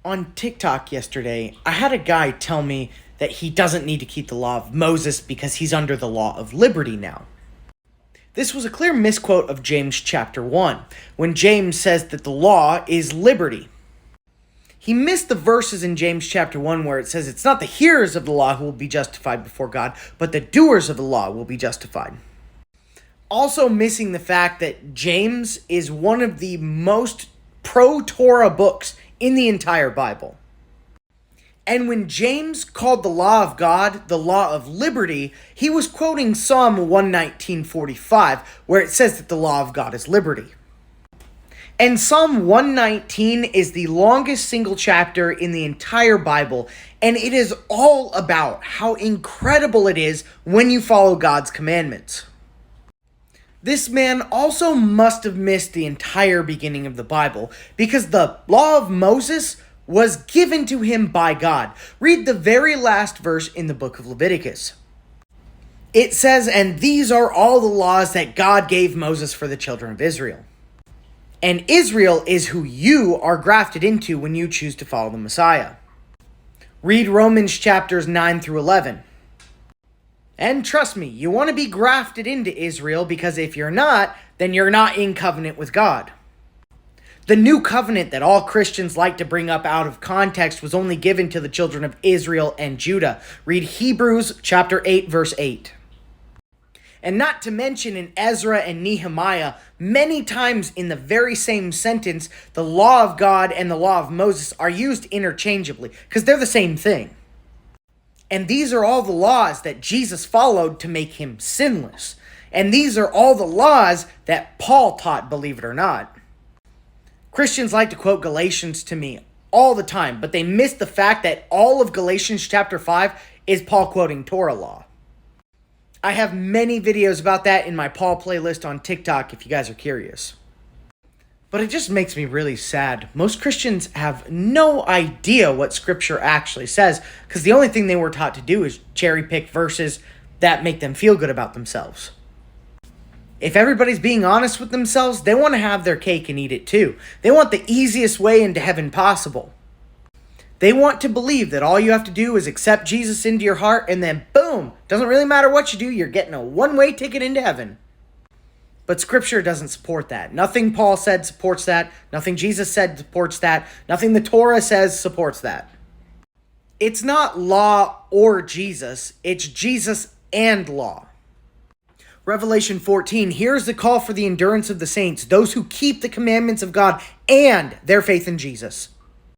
On TikTok yesterday, I had a guy tell me that he doesn't need to keep the law of Moses because he's under the law of liberty now. This was a clear misquote of James chapter 1, when James says that the law is liberty. He missed the verses in James chapter 1 where it says it's not the hearers of the law who will be justified before God, but the doers of the law will be justified. Also missing the fact that James is one of the most pro-Torah books in the entire Bible. And when James called the law of God the law of liberty, he was quoting Psalm 119:45, where it says that the law of God is liberty. And Psalm 119 is the longest single chapter in the entire Bible, and it is all about how incredible it is when you follow God's commandments. This man also must have missed the entire beginning of the Bible, because the law of Moses was given to him by God. Read the very last verse in the book of Leviticus. It says, "And these are all the laws that God gave Moses for the children of Israel." And Israel is who you are grafted into when you choose to follow the Messiah. Read Romans chapters 9 through 11. And trust me, you want to be grafted into Israel, because if you're not, then you're not in covenant with God. The new covenant that all Christians like to bring up out of context was only given to the children of Israel and Judah. Read Hebrews chapter 8, verse 8. And not to mention in Ezra and Nehemiah, many times in the very same sentence, the law of God and the law of Moses are used interchangeably, because they're the same thing. And these are all the laws that Jesus followed to make him sinless. And these are all the laws that Paul taught, believe it or not. Christians like to quote Galatians to me all the time, but they miss the fact that all of Galatians chapter 5 is Paul quoting Torah law. I have many videos about that in my Paul playlist on TikTok if you guys are curious. But it just makes me really sad. Most Christians have no idea what Scripture actually says, because the only thing they were taught to do is cherry pick verses that make them feel good about themselves. If everybody's being honest with themselves, they want to have their cake and eat it too. They want the easiest way into heaven possible. They want to believe that all you have to do is accept Jesus into your heart, and then boom, doesn't really matter what you do, you're getting a one-way ticket into heaven. But Scripture doesn't support that. Nothing Paul said supports that. Nothing Jesus said supports that. Nothing the Torah says supports that. It's not law or Jesus. It's Jesus and law. Revelation 14, here's the call for the endurance of the saints, those who keep the commandments of God and their faith in Jesus.